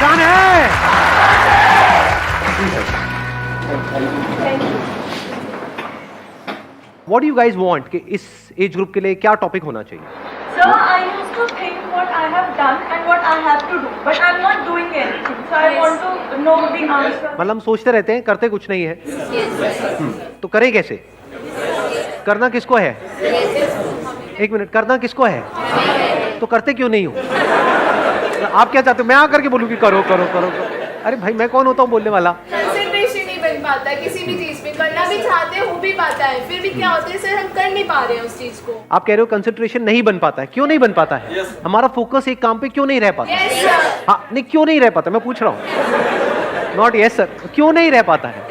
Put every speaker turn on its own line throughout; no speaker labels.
जान है। What do you guys want कि इस एज ग्रुप के लिए क्या टॉपिक होना चाहिए?
Sir, I used to think what I have done and what I have to do, but I'm not doing anything. So I want to know the answer.
मतलब हम सोचते रहते हैं, करते कुछ नहीं है। तो करें कैसे? करना किसको है? एक मिनट, करना किसको है? तो करते क्यों नहीं हो? आप क्या चाहते हो? मैं आकर के बोलूं कि करो करो करो करो? अरे भाई, मैं कौन होता हूँ बोलने वाला?
कंसंट्रेशन नहीं बन पाता किसी भी चीज में, करना भी चाहते हैं, हो भी पाता है, फिर भी क्या होता है सर, हम कर नहीं पा रहे हैं उस चीज को।
आप कह रहे हो कंसंट्रेशन नहीं बन पाता है, क्यों नहीं बन पाता है? हमारा फोकस एक काम पे क्यों नहीं रह पाता?
Yes sir.
हाँ, नहीं क्यों नहीं रह पाता, मैं पूछ रहा हूँ। नॉट यस सर, क्यों नहीं रह पाता है?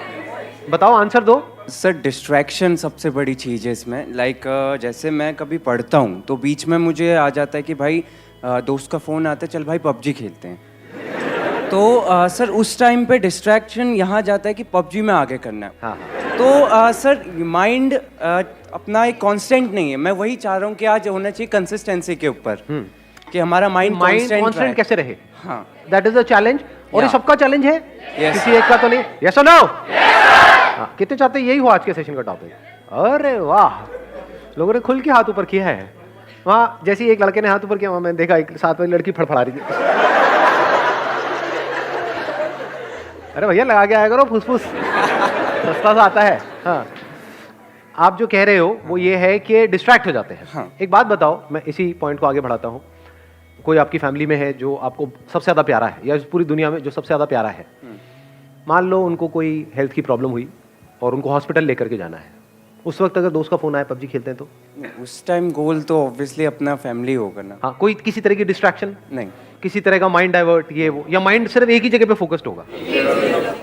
बताओ, आंसर दो।
सर डिस्ट्रैक्शन सबसे बड़ी चीज़ है इसमें। लाइक जैसे मैं कभी पढ़ता हूँ तो बीच में मुझे आ जाता है कि भाई दोस्त का फ़ोन आता है, चल भाई पबजी खेलते हैं। तो सर उस टाइम पे डिस्ट्रैक्शन यहाँ जाता है कि पबजी में आगे करना है।
हाँ।
तो सर माइंड अपना एक कांस्टेंट नहीं है। मैं वही चाह रहा हूँ कि आज होना चाहिए कंसिस्टेंसी के ऊपर, कि हमारा माइंड
कांस्टेंट कैसे रहे?
हाँ,
दैट इज द चैलेंज। और ये
Yeah.
सबका चैलेंज है,
Yes.
किसी एक का तो नहीं। यस और नो? हाँ, कितने चाहते हैं यही हो आज के सेशन का टॉपिक? अरे वाह, लोगों ने खुल के हाथ ऊपर किया है। वहाँ जैसे एक लड़के ने हाथ ऊपर किया, वहाँ मैंने देखा एक साथ वाली लड़की फड़फड़ा रही थी। अरे भैया, लगा के आया करो, फुसफुस सस्ता सा आता है। हाँ, आप जो कह रहे हो वो ये है कि डिस्ट्रैक्ट हो जाते हैं।
हाँ।
एक बात बताओ, मैं इसी पॉइंट को आगे बढ़ाता हूँ। कोई आपकी फैमिली में है जो आपको सबसे ज़्यादा प्यारा है, या इस पूरी दुनिया में जो सबसे ज़्यादा प्यारा है, मान लो उनको कोई हेल्थ की प्रॉब्लम हुई और उनको हॉस्पिटल लेकर के जाना है। उस वक्त अगर दोस्त का फ़ोन आए, पबजी खेलते हैं तो?
उस टाइम गोल तो ऑब्वियसली अपना फैमिली होगा ना।
हाँ, कोई किसी तरह की डिस्ट्रैक्शन
नहीं,
किसी तरह का माइंड डाइवर्ट, ये वो, या माइंड सिर्फ एक ही जगह पे फोकस्ड होगा?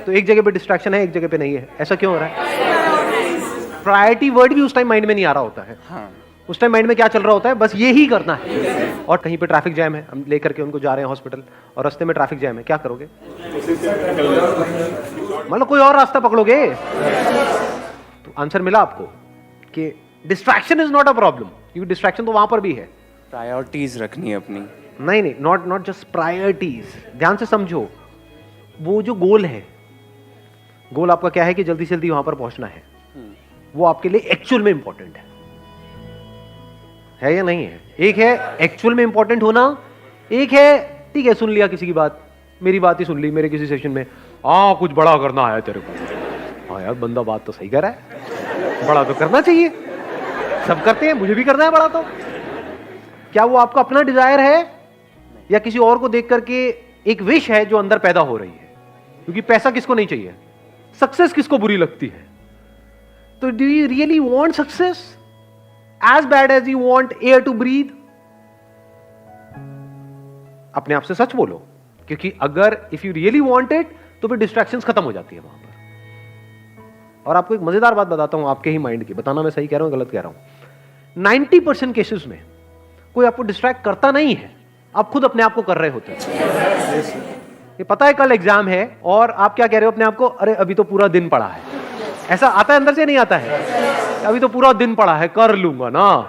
तो एक जगह पे डिस्ट्रैक्शन है, एक जगह पे नहीं है। ऐसा क्यों हो रहा है? प्रायोरिटी वर्ड भी उस टाइम माइंड में नहीं आ रहा होता है।
हाँ,
उस टाइम माइंड में क्या चल रहा होता है? बस ये ही करना है। और कहीं पे ट्रैफिक जैम है, हम लेकर के उनको जा रहे हैं हॉस्पिटल और रास्ते में ट्रैफिक जैम है, क्या करोगे? मतलब कोई और रास्ता पकड़ोगे? तो आंसर मिला आपको कि distraction is not a problem, क्योंकि डिस्ट्रैक्शन तो वहां पर भी है।
प्रायोरिटीज रखनी है अपनी।
नहीं, नॉट जस्ट प्रायोरिटीज। ध्यान से समझो, वो जो गोल है, गोल आपका क्या है कि जल्दी से जल्दी वहां पर पहुंचना है, वो आपके लिए एक्चुअल में इंपॉर्टेंट है या नहीं है? एक है एक्चुअल में इंपॉर्टेंट होना, एक है ठीक है सुन लिया किसी की बात, मेरी बात ही सुन ली मेरे किसी सेशन में, कुछ बड़ा करना है तेरे को। हाँ यार, बंदा बात तो सही कर रहा है, बड़ा तो करना चाहिए, सब करते हैं, मुझे भी करना है बड़ा। तो क्या वो आपका अपना डिजायर है या किसी और को देख करके एक विश है जो अंदर पैदा हो रही है? क्योंकि पैसा किसको नहीं चाहिए, सक्सेस किसको बुरी लगती है? तो do you really want success as bad as you want air to breathe? अपने आप से सच बोलो, क्योंकि अगर if you really want it तो फिर डिस्ट्रैक्शंस खत्म हो जाती है वहां पर। और आपको एक मजेदार बात बताता हूं आपके ही माइंड की, बताना मैं सही कह रहा हूं गलत कह रहा हूं। 90% केसेस में कोई आपको डिस्ट्रैक्ट करता नहीं है, आप खुद अपने आप को कर रहे होते हैं। ये पता है कल एग्जाम है और आप क्या कह रहे हो अपने आप को? अरे अभी तो पूरा दिन पड़ा है। ऐसा आता है अंदर से, नहीं आता है? अभी तो पूरा दिन पड़ा है, कर लूंगा ना,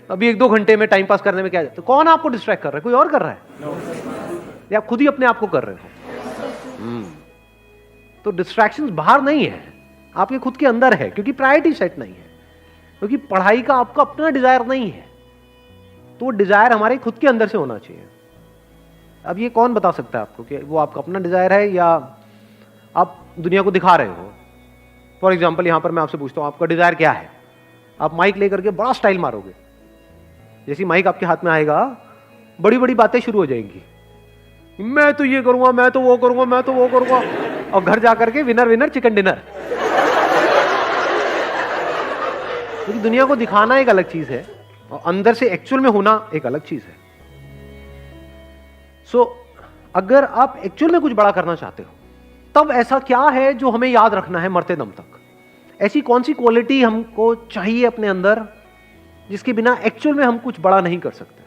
अभी 1-2 घंटे में टाइम पास करने में क्या? तो कौन आपको डिस्ट्रैक्ट कर रहा है? कोई और कर रहा है या आप खुद ही अपने आप को कर रहे हो? तो डिस्ट्रैक्शंस बाहर नहीं है, आपके खुद के अंदर है, क्योंकि प्रायोरिटी सेट नहीं है, क्योंकि पढ़ाई का आपका अपना डिजायर नहीं है। तो डिजायर हमारे खुद के अंदर से होना चाहिए। अब ये कौन बता सकता है आपको कि वो आपका अपना डिजायर है या आप दुनिया को दिखा रहे हो? फॉर एग्जाम्पल, यहां पर मैं आपसे पूछता हूं आपका डिजायर क्या है? आप माइक लेकर के बड़ा स्टाइल मारोगे, जैसी माइक आपके हाथ में आएगा बड़ी बड़ी बातें शुरू हो जाएंगी, मैं तो ये करूंगा, मैं तो वो करूंगा, मैं तो वो करूंगा, और घर जाकर के विनर विनर चिकन डिनर। क्योंकि दुनिया को दिखाना एक अलग चीज है और अंदर से एक्चुअल में होना एक अलग चीज है। सो अगर आप एक्चुअल में कुछ बड़ा करना चाहते हो, तब ऐसा क्या है जो हमें याद रखना है मरते दम तक? ऐसी कौन सी क्वालिटी हमको चाहिए अपने अंदर जिसके बिना एक्चुअल में हम कुछ बड़ा नहीं कर सकते?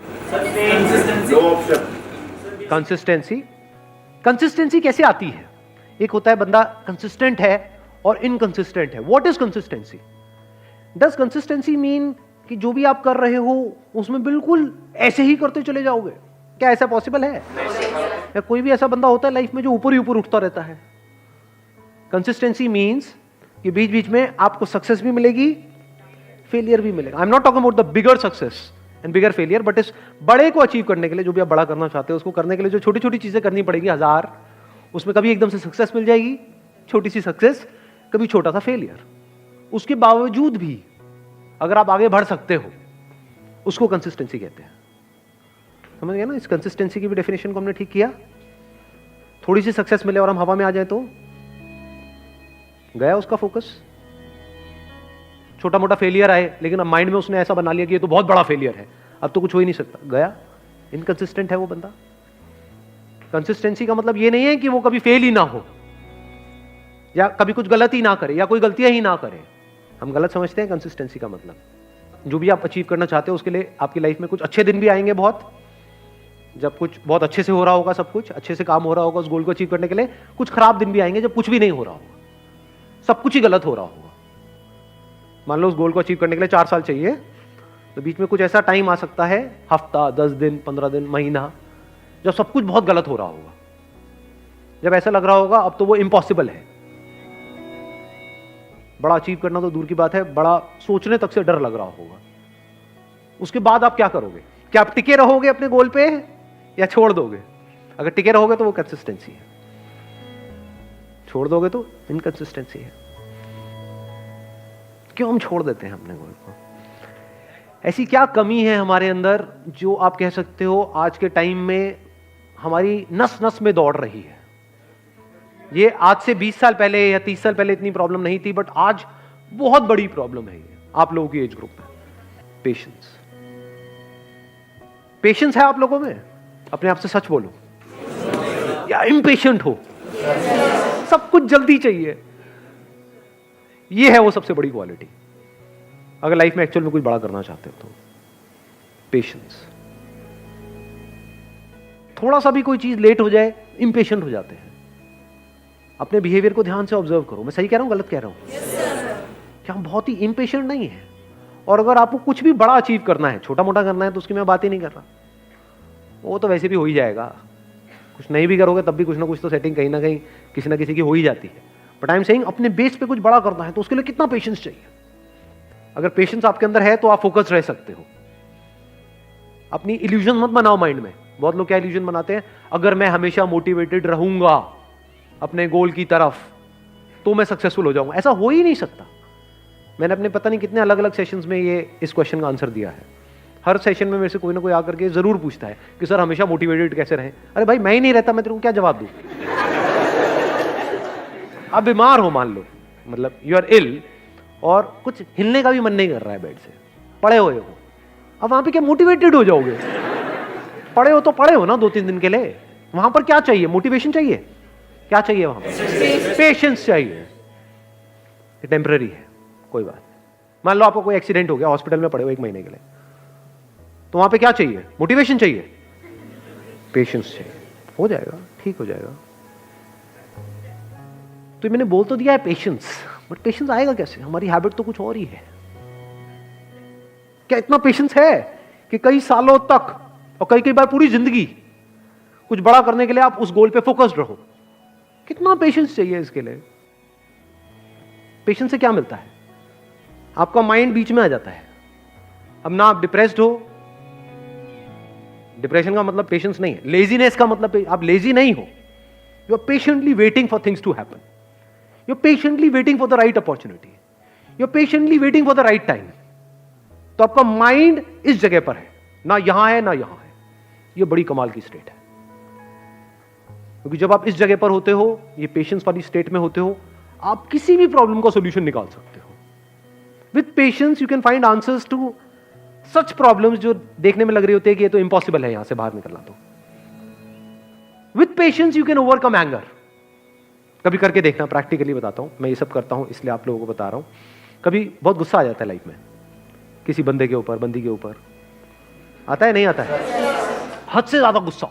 कंसिस्टेंसी। कंसिस्टेंसी कैसे आती है? एक होता है बंदा कंसिस्टेंट है और इनकंसिस्टेंट है। What is consistency? Does consistency mean कि जो भी आप कर रहे हो उसमें बिल्कुल ऐसे ही करते चले जाओगे? क्या ऐसा पॉसिबल है? या कोई भी ऐसा बंदा होता है लाइफ में जो ऊपर ही ऊपर उठता रहता है। कंसिस्टेंसी मीन्स कि बीच बीच में आपको सक्सेस भी मिलेगी, फेलियर भी मिलेगा। I am not talking about the bigger success and bigger failure, but इस बड़े को अचीव करने के लिए, जो भी आप बड़ा करना चाहते हो उसको करने के लिए जो छोटी छोटी चीजें करनी पड़ेगी 1000, उसमें कभी एकदम से सक्सेस मिल जाएगी, छोटी सी सक्सेस, कभी छोटा सा फेलियर। उसके बावजूद भी अगर आप आगे बढ़ सकते हो, उसको कंसिस्टेंसी कहते हैं। समझ गए ना? इस कंसिस्टेंसी की भी डेफिनेशन को हमने ठीक किया। थोड़ी सी सक्सेस मिले और हम हवा में आ जाए तो गया उसका फोकस। छोटा मोटा फेलियर आए लेकिन अब माइंड में उसने ऐसा बना लिया कि ये तो बहुत बड़ा फेलियर है, अब तो कुछ हो ही नहीं सकता, गया। इनकंसिस्टेंट है वो बंदा। कंसिस्टेंसी का मतलब ये नहीं है कि वो कभी फेल ही ना हो या कभी कुछ गलत ही ना करे या कोई गलतियां ही ना करे। हम गलत समझते हैं कंसिस्टेंसी का मतलब। जो भी आप अचीव करना चाहते हो उसके लिए आपकी लाइफ में कुछ अच्छे दिन भी आएंगे, बहुत, जब कुछ बहुत अच्छे से हो रहा होगा, सब कुछ अच्छे से काम हो रहा होगा उस गोल को अचीव करने के लिए। कुछ खराब दिन भी आएंगे जब कुछ भी नहीं हो रहा होगा, सब कुछ ही गलत हो रहा होगा। मान लो उस गोल को अचीव करने के लिए 4 साल चाहिए, तो बीच में कुछ ऐसा टाइम आ सकता है, हफ्ता, 10 दिन, 15 दिन, महीना, जब सब कुछ बहुत गलत हो रहा होगा, जब ऐसा लग रहा होगा अब तो वो इम्पॉसिबल है। बड़ा अचीव करना तो दूर की बात है, बड़ा सोचने तक से डर लग रहा होगा। उसके बाद आप क्या करोगे? क्या आप टिके रहोगे अपने गोल पे या छोड़ दोगे? अगर टिके रहोगे तो वो कंसिस्टेंसी है, छोड़ दोगे तो इनकंसिस्टेंसी है। क्यों हम छोड़ देते हैं अपने गोल को? ऐसी क्या कमी है हमारे अंदर जो आप कह सकते हो आज के टाइम में हमारी नस नस में दौड़ रही है? ये आज से 20 साल पहले या 30 साल पहले इतनी प्रॉब्लम नहीं थी, बट आज बहुत बड़ी प्रॉब्लम है ये आप लोगों की एज ग्रुप में। पेशेंस। पेशेंस है आप लोगों में? अपने आप से सच बोलो। या इम्पेशेंट हो? सब कुछ जल्दी चाहिए। ये है वो सबसे बड़ी क्वालिटी अगर लाइफ में एक्चुअल में कुछ बड़ा करना चाहते हो तो। पेशेंस। थोड़ा सा भी कोई चीज लेट हो जाए इम्पेशेंट हो जाते हैं। अपने बिहेवियर को ध्यान से ऑब्जर्व करो। मैं सही कह रहा हूं, गलत कह रहा हूं? क्या हम बहुत ही इम्पेशेंट नहीं है? और अगर आपको कुछ भी बड़ा अचीव करना है, छोटा मोटा करना है, तो उसकी मैं बात ही नहीं कर रहा, वो तो वैसे भी हो ही जाएगा। कुछ नहीं भी करोगे तब भी कुछ ना कुछ तो सेटिंग कहीं ना कहीं किसी ना किसी की हो ही जाती है। बट आई एम सेइंग अपने बेस पे कुछ बड़ा करना है तो उसके लिए कितना पेशेंस चाहिए? अगर पेशेंस आपके अंदर है तो आप फोकस रह सकते हो। अपनी इल्यूजन मत बनाओ माइंड में। बहुत लोग क्या इल्यूजन बनाते हैं, अगर मैं हमेशा मोटिवेटेड रहूंगा अपने गोल की तरफ तो मैं सक्सेसफुल हो जाऊंगा। ऐसा हो ही नहीं सकता। मैंने अपने पता नहीं कितने अलग अलग सेशंस में ये इस क्वेश्चन का आंसर दिया है। हर सेशन में मेरे से कोई ना कोई आकर के जरूर पूछता है कि सर हमेशा मोटिवेटेड कैसे रहें? अरे भाई मैं ही नहीं रहता, मैं तेरे को क्या जवाब दूं? आप बीमार हो मान लो, मतलब यू आर इल और कुछ हिलने का भी मन नहीं कर रहा है बेड से, पड़े हुए हो, अब वहां पे क्या मोटिवेटेड हो जाओगे? पड़े हो तो पड़े हो ना 2-3 दिन के लिए। वहां पर क्या चाहिए? मोटिवेशन चाहिए? क्या चाहिए वहां पर? पेशेंस चाहिए। ये टेम्पररी है, कोई बात। मान लो आपको कोई एक्सीडेंट हो गया, हॉस्पिटल में पड़े हो 1 महीने के लिए, तो वहां पे क्या चाहिए? मोटिवेशन चाहिए? पेशेंस चाहिए। हो जाएगा, ठीक हो जाएगा। तो मैंने बोल तो दिया है पेशेंस, बट पेशेंस आएगा कैसे? हमारी हैबिट तो कुछ और ही है। क्या इतना पेशेंस है कि कई सालों तक और कई बार पूरी जिंदगी कुछ बड़ा करने के लिए आप उस गोल पे फोकस्ड रहो? कितना पेशेंस चाहिए इसके लिए? पेशेंस से क्या मिलता है? आपका माइंड बीच में आ जाता है। अब ना आप डिप्रेस्ड हो, डिप्रेशन का मतलब पेशेंस नहीं है। लेजीनेस का मतलब आप लेजी नहीं हो, you are patiently waiting for things to happen, you are patiently waiting for the right opportunity, you are patiently waiting for the right time. तो आपका माइंड इस जगह पर है, ना यहां है ना यहां है। यह बड़ी कमाल की स्टेट है, क्योंकि जब आप इस जगह पर होते हो, ये पेशेंस वाली स्टेट में होते हो, आप किसी भी प्रॉब्लम का सॉल्यूशन निकाल सकते हो। With patience you can find answers to such problems जो देखने में लग रही होती है कि ये तो इम्पॉसिबल है यहां से बाहर निकलना। तो with patience you can overcome anger. कभी करके देखना, प्रैक्टिकली बताता हूं। मैं ये सब करता हूं इसलिए आप लोगों को बता रहा हूं। कभी बहुत गुस्सा आ जाता है लाइफ में, किसी बंदे के ऊपर, बंदी के ऊपर। आता है नहीं आता है? हद से ज्यादा गुस्सा।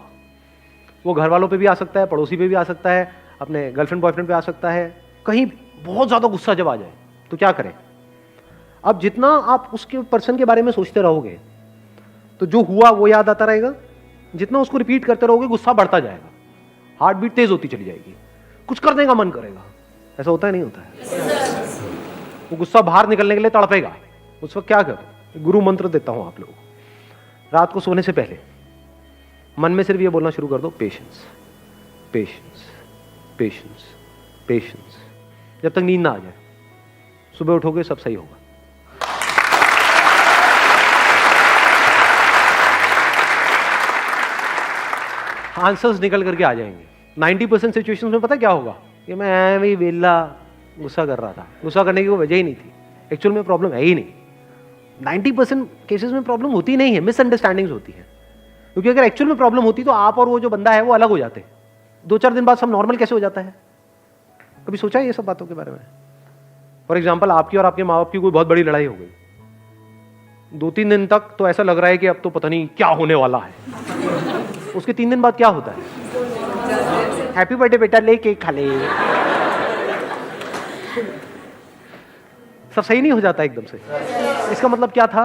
वो घर वालों पे भी आ सकता है, पड़ोसी पे भी आ सकता है, अपने गर्लफ्रेंड बॉयफ्रेंड पे आ सकता है। कहीं बहुत ज्यादा गुस्सा जब आ जाए तो क्या करें? अब जितना आप उसके पर्सन के बारे में सोचते रहोगे तो जो हुआ वो याद आता रहेगा, जितना उसको रिपीट करते रहोगे गुस्सा बढ़ता जाएगा। हार्ट बीट तेज होती चली जाएगी, कुछ करने का मन करेगा। ऐसा होता है नहीं होता है? वो गुस्सा बाहर निकलने के लिए तड़पेगा। उस वक्त क्या करो? गुरु मंत्र देता हूं आप लोगों को। रात को सोने से पहले मन में सिर्फ ये बोलना शुरू कर दो, पेशेंस पेशेंस पेशेंस पेशेंस, जब तक नींद ना आ जाए। सुबह उठोगे सब सही होगा। आंसर्स निकल करके आ जाएंगे। 90% सिचुएशंस में पता क्या होगा कि मैं ऐਵੇਂ ही वेला गुस्सा कर रहा था, गुस्सा करने की कोई वजह ही नहीं थी, एक्चुअल में प्रॉब्लम है ही नहीं। 90% केसेस में प्रॉब्लम होती नहीं है, मिसअंडरस्टैंडिंग्स होती है। क्योंकि अगर एक्चुअल में प्रॉब्लम होती तो आप और वो जो बंदा है वो अलग हो जाते। 2-4 दिन बाद सब नॉर्मल कैसे हो जाता है? कभी सोचा है ये सब बातों के बारे में? फॉर एग्जाम्पल, आपकी और आपके माँ बाप की कोई बहुत बड़ी लड़ाई हो गई, 2-3 दिन तक तो ऐसा लग रहा है कि अब तो पता नहीं क्या होने वाला है। उसके 3 दिन बाद क्या होता है? हैप्पी बर्थडे बेटा, ले केक खा ले। सब सही नहीं हो जाता एकदम से। इसका मतलब क्या था?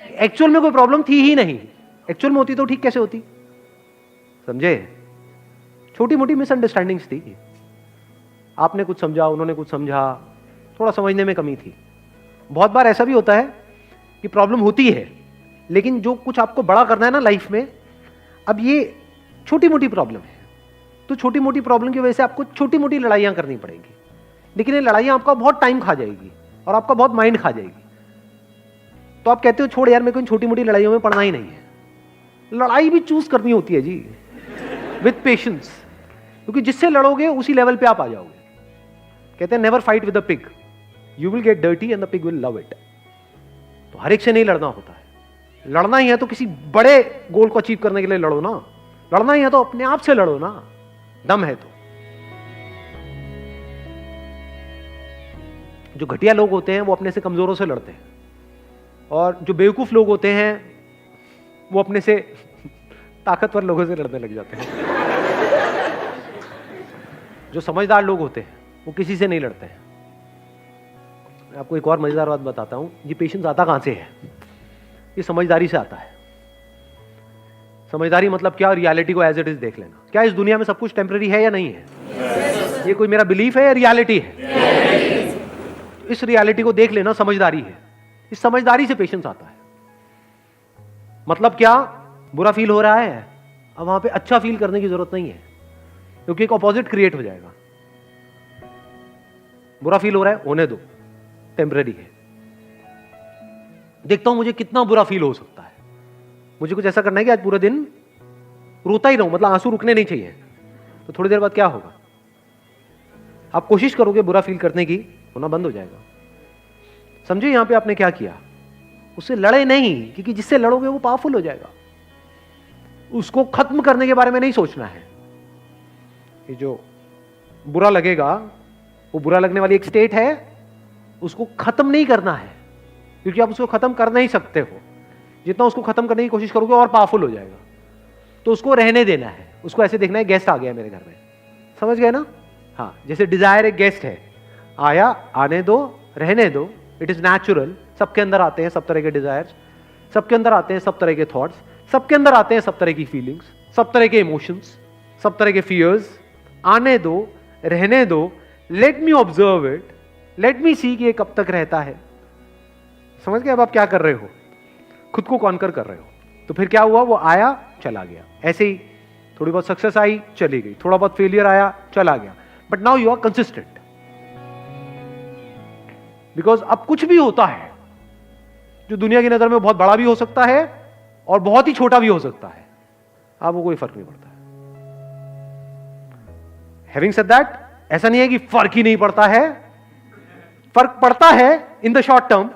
एक्चुअल में कोई प्रॉब्लम थी ही नहीं। एक्चुअल में होती तो ठीक कैसे होती? समझे? छोटी मोटी मिसअंडरस्टैंडिंग्स थी। आपने कुछ समझा, उन्होंने कुछ समझा, थोड़ा समझने में कमी थी। बहुत बार ऐसा भी होता है कि प्रॉब्लम होती है, लेकिन जो कुछ आपको बड़ा करना है ना लाइफ में, अब ये छोटी मोटी प्रॉब्लम है, तो छोटी मोटी प्रॉब्लम की वजह से आपको छोटी मोटी लड़ाइयां करनी पड़ेंगी। लेकिन ये लड़ाइयां आपका बहुत टाइम खा जाएगी और आपका बहुत माइंड खा जाएगी। तो आप कहते हो छोड़ यार, मेरे को इन छोटी मोटी लड़ाइयों में पड़ना ही नहीं है। लड़ाई भी चूज करनी होती है जी, विद पेशेंस, क्योंकि जिससे लड़ोगे उसी लेवल पे आप आ जाओगे। कहते हैं never fight with the pig, you will get dirty and the pig will love it. तो हर एक से नहीं लड़ना होता है। लड़ना ही है तो किसी बड़े गोल को अचीव करने के लिए लड़ो ना। लड़ना ही है तो अपने आप से लड़ो ना, दम है तो। जो घटिया लोग होते हैं वो अपने से कमजोरों से लड़ते हैं, और जो बेवकूफ लोग होते हैं वो अपने से ताकतवर लोगों से लड़ने लग जाते हैं। जो समझदार लोग होते हैं वो किसी से नहीं लड़ते हैं। मैं आपको एक और मजेदार बात बताता हूं। ये पेशेंस आता कहां से है? ये समझदारी से आता है। समझदारी मतलब क्या? रियलिटी को एज इट इज देख लेना। क्या इस दुनिया में सब कुछ टेम्पररी है या नहीं है? ये कोई मेरा बिलीफ है या रियलिटी है? इस रियलिटी को देख लेना समझदारी है। इस समझदारी से पेशेंस आता है। मतलब क्या? बुरा फील हो रहा है, अब वहां पे अच्छा फील करने की जरूरत नहीं है, क्योंकि एक ऑपोजिट क्रिएट हो जाएगा। बुरा फील हो रहा है, होने दो, टेम्पररी है। देखता हूं मुझे कितना बुरा फील हो सकता है। मुझे कुछ ऐसा करना है कि आज पूरे दिन रोता ही रहूं, मतलब आंसू रुकने नहीं चाहिए। तो थोड़ी देर बाद क्या होगा? आप कोशिश करोगे बुरा फील करने की, होना बंद हो जाएगा। समझे यहां पे आपने क्या किया? उससे लड़े नहीं, क्योंकि जिससे लड़ोगे वो पावरफुल हो जाएगा। उसको खत्म करने के बारे में नहीं सोचना है। ये जो बुरा लगेगा, वो बुरा लगने वाली एक स्टेट है, उसको खत्म नहीं करना है, क्योंकि आप उसको खत्म कर नहीं सकते हो। जितना उसको खत्म करने की कोशिश करोगे और पावरफुल हो जाएगा। तो उसको रहने देना है। उसको ऐसे देखना है, गेस्ट आ गया मेरे घर में, समझ गए ना? हाँ, जैसे डिजायर एक गेस्ट है, आया, आने दो, रहने दो, इट इज नेचुरल। सबके अंदर आते हैं सब तरह के डिजायर्स, सबके अंदर आते हैं सब तरह के थॉट्स, सबके अंदर आते हैं सब तरह की फीलिंग्स, सब तरह के इमोशंस, सब तरह के फियर्स। आने दो, रहने दो, let me observe it, let me see कि ये कब तक रहता है। समझ गए? अब आप क्या कर रहे हो? खुद को कॉन्कर कर रहे हो। तो फिर क्या हुआ? वो आया, चला गया। ऐसे ही थोड़ी बहुत सक्सेस आई, चली गई, थोड़ा बहुत फेलियर आया, चला गया। But now you are consistent, because अब कुछ भी होता है जो दुनिया की नजर में बहुत बड़ा भी हो सकता है और बहुत ही छोटा भी हो सकता है, आपको कोई फर्क नहीं पड़ता है। हैविंग सेड दैट, ऐसा नहीं है कि फर्क ही नहीं पड़ता है, फर्क पड़ता है इन द शॉर्ट टर्म।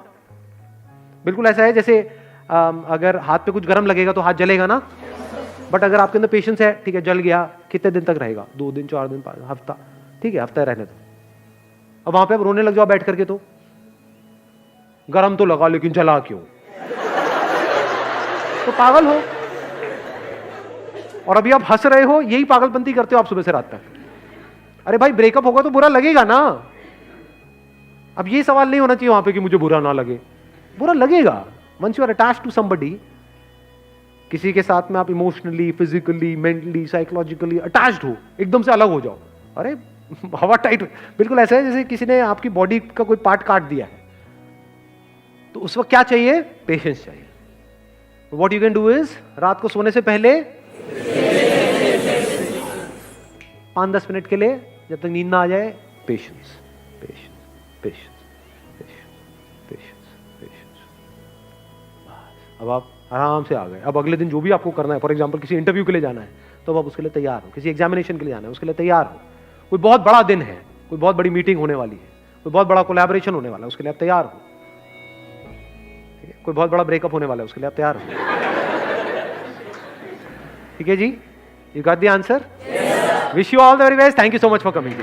बिल्कुल ऐसा है जैसे अगर हाथ पे कुछ गर्म लगेगा तो हाथ जलेगा ना, बट अगर आपके अंदर पेशेंस है, ठीक है, जल गया, कितने दिन तक रहेगा? 2 दिन, 4 दिन, 5 हफ्ता, ठीक है, हफ्ता रहने दो। अब वहां पे आप रोने लग जाओ बैठ करके, तो गरम तो लगा लेकिन जला क्यों? तो पागल हो। और अभी आप हंस रहे हो, यही पागलपंती करते हो आप सुबह से रात तक। अरे भाई, ब्रेकअप होगा तो बुरा लगेगा ना। अब ये सवाल नहीं होना चाहिए वहां पे कि मुझे बुरा ना लगे। बुरा लगेगा। Once you are attached to somebody, किसी के साथ में आप emotionally, physically, mentally, psychologically attached हो, एकदम से अलग हो जाओ, अरे हवा टाइट, बिल्कुल ऐसा है जैसे किसी ने आपकी बॉडी का कोई पार्ट काट दिया है, तो उस वक्त क्या चाहिए? पेशेंस चाहिए. What you can do is, रात को सोने से पहले 5-10 मिनट के लिए, जब तक नींद ना आ जाए, patience, patience, patience, patience, patience. अब आप आराम से आ गए. अब अगले दिन जो भी आपको करना है, फॉर एग्जांपल किसी इंटरव्यू के लिए जाना है, तो अब आप उसके लिए तैयार हो. किसी एग्जामिनेशन के लिए जाना है, उसके लिए तैयार हो. कोई बहुत बड़ा दिन है, कोई बहुत बड़ी मीटिंग होने वाली है, कोई बहुत बड़ा कोलैबोरेशन होने वाला है, उसके लिए आप तैयार हो. ठीक है, कोई बहुत बड़ा ब्रेकअप होने वाला है, उसके लिए आप तैयार हो. ठीक है जी, you got the answer. Wish you all the very best. Thank you so much for coming.